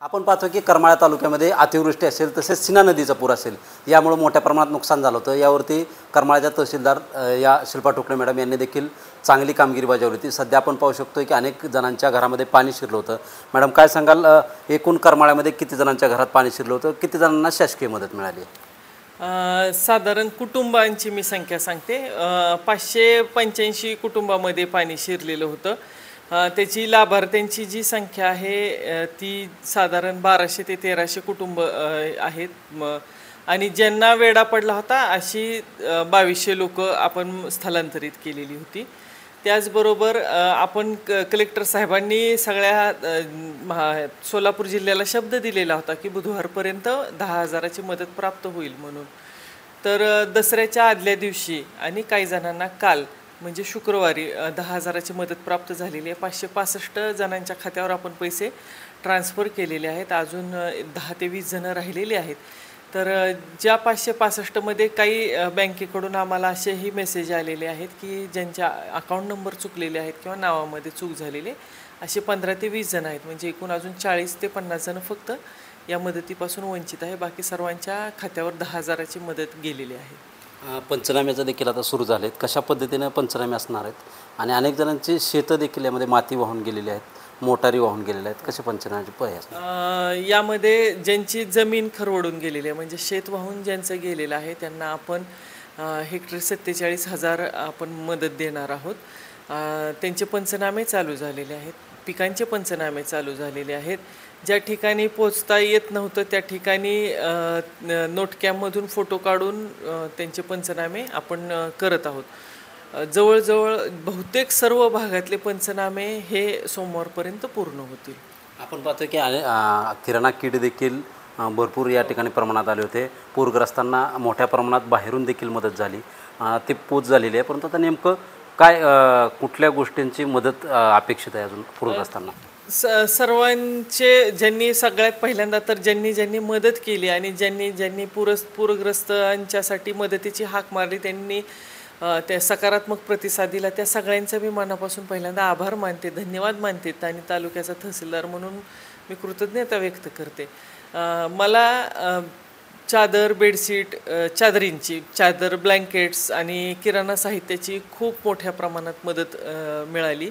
आपण पाहतो की करमाळा तालुक्यामध्ये अतिवृष्टी असेल तसेच सीना नदीचा पूर असेल यामुळे मोठ्या प्रमाणात नुकसान झालं होतं। यावरती करमाळ्याच्या तहसीलदार या शिल्पा टोकणे मॅडम यांनी देखील चांगली कामगिरी बजावली होती। सध्या आपण पाहू शकतो की अनेक जणांच्या घरामध्ये पाणी शिरलं होतं। मॅडम काय सांगाल, एकूण करमाळ्यामध्ये किती जणांच्या घरात पाणी शिरलं होतं, किती जणांना शासकीय मदत मिळाली? साधारण कुटुंबांची मी संख्या सांगते। 585 कुटुंबामध्ये पाणी शिरलेलं होतं। त्याची लाभार्थ्यांची जी संख्या आहे ती साधारण 1200 ते 1300 कुटुंब आहेत आणि ज्यांना वेढा पडला होता अशी 2200 लोक आपण स्थलांतरित केलेली होती। त्याचबरोबर आपण कलेक्टर साहेबांनी सगळ्या सोलापूर जिल्ह्याला शब्द दिलेला होता की बुधवारपर्यंत 10,000ची मदत प्राप्त होईल म्हणून। तर दसऱ्याच्या आदल्या दिवशी आणि काही जणांना काल म्हणजे शुक्रवारी 10,000ची मदत प्राप्त झालेली आहे। 565 जणांच्या खात्यावर आपण पैसे ट्रान्सफर केलेले आहेत। अजून 10 ते 20 जण राहिलेले आहेत। तर ज्या 565मध्ये काही बँकेकडून आम्हाला असेही मेसेज आलेले आहेत की ज्यांच्या अकाउंट नंबर चुकलेले आहेत किंवा नावामध्ये चूक झालेली असे 15 ते 20 जण आहेत। म्हणजे एकूण अजून 40 ते 50 जण फक्त या मदतीपासून वंचित आहे। बाकी सर्वांच्या खात्यावर 10,000ची मदत गेलेली आहे। पंचनाम्याचं देखील आता सुरू झालेत, कशा पद्धतीने पंचनामे असणार आहेत? आणि अनेक जणांची शेतं देखील यामध्ये माती वाहून गेलेली आहेत, मोटारी वाहून गेलेल्या आहेत, कशा पंचनाम्याचे पर्याय? यामध्ये ज्यांची जमीन खरवडून गेलेली आहे म्हणजे शेत वाहून ज्यांचं गेलेलं आहे त्यांना आपण हेक्टरी 47,000 आपण मदत देणार आहोत। त्यांचे पंचनामे चालू झालेले आहेत, पिकांचे पंचनामे चालू झालेले आहेत। ज्या ठिकाणी पोचता येत नव्हतं त्या ठिकाणी नोटकॅममधून फोटो काढून त्यांचे पंचनामे आपण करत आहोत। जवळजवळ बहुतेक सर्व भागातले पंचनामे हे सोमवारपर्यंत पूर्ण होतील। आपण पाहतो की किराणा किट देखील भरपूर या ठिकाणी प्रमाणात आले होते। पूरग्रस्तांना मोठ्या प्रमाणात बाहेरून देखील मदत झाली, ते पोच झालेली आहे। परंतु आता नेमकं काय कुठल्या गोष्टींची मदत अपेक्षित आहे अजून पूरग्रस्तांना? सर्वांचे ज्यांनी सगळ्यात पहिल्यांदा तर ज्यांनी मदत केली आणि ज्यांनी पूरग्रस्तांच्यासाठी मदतीची हाक मारली त्यांनी त्या सकारात्मक प्रतिसाद दिला त्या सगळ्यांचा मी मनापासून पहिल्यांदा आभार मानते, धन्यवाद मानते आणि तालुक्याचा तहसीलदार म्हणून मी कृतज्ञता व्यक्त करते। मला चादर, बेडशीट, चादर, ब्लँकेट्स आणि किराणा साहित्याची खूप मोठ्या प्रमाणात मदत मिळाली।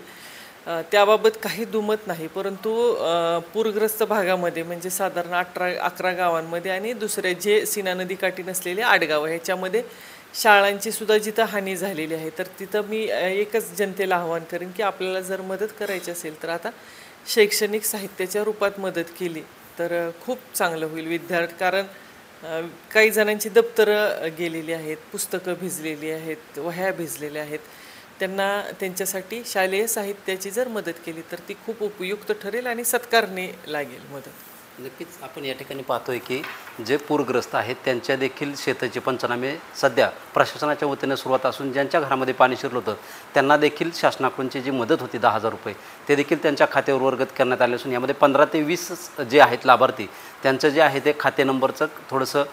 त्याबाबत काही दुमत नाही, परंतु पूरग्रस्त भागामध्ये म्हणजे साधारण 11 गावांमध्ये आणि दुसऱ्या जे सीना नदीकाठी नसलेले 8 गावं ह्याच्यामध्ये शाळांची सुद्धा जिथं हानी झालेली आहे तर तिथं मी एकच जनतेला आवाहन करेन की आपल्याला जर मदत करायची असेल तर आता शैक्षणिक साहित्याच्या रूपात मदत केली तर खूप चांगलं होईल। कारण काही जणांची दप्तरं गेलेली आहेत, पुस्तकं भिजलेली आहेत, वह्या भिजलेल्या आहेत, त्यांच्यासाठी शालेय साहित्याची जर मदत केली तर ती खूप उपयुक्त ठरेल आणि सत्कारणे लागेल मदत। नक्कीच आपण या ठिकाणी पाहतोय की जे पूरग्रस्त आहेत त्यांच्या देखील शेताचे पंचनामे सध्या प्रशासनाच्या वतीने सुरुवात असून ज्यांच्या घरामध्ये पाणी शिरलं होतं त्यांना देखील शासनाकडूनची जी मदत होती 10,000 रुपये ते देखील त्यांच्या खात्यावर वर्गत करण्यात आले असून यामध्ये 15 ते 20 जे आहेत लाभार्थी त्यांचं जे आहे ते खाते नंबरचं थोडंसं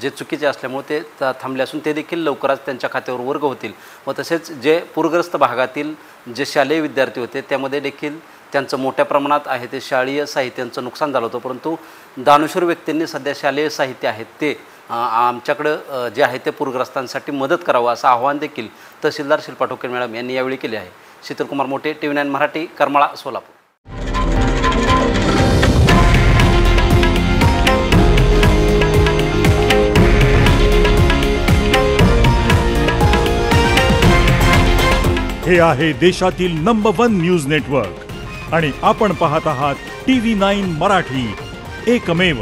जे चुकीचे असल्यामुळे ते थांबले असून ते देखील लवकरच त्यांच्या खात्यावर वर्ग होतील। व तसेच जे पूरग्रस्त भागातील जे शालेय विद्यार्थी होते त्यामध्ये देखील त्यांचं मोठ्या प्रमाणात आहे ते शालेय साहित्यांचं नुकसान झालं होतं। परंतु दानशूर व्यक्तींनी सध्या शालेय साहित्य आहेत ते आमच्याकडं जे आहे ते पूरग्रस्तांसाठी मदत करावं असं आवाहन देखील तहसीलदार शिल्पा टोकणे मॅडम यांनी यावेळी केले आहे। शीतलकुमार मोठे, TV9 मराठी, करमाळा, सोलापूर। हे आहे देशातील नंबर 1 न्यूज नेटवर्क आणि आपण पाहत आहात TV9 मराठी, एकमेव।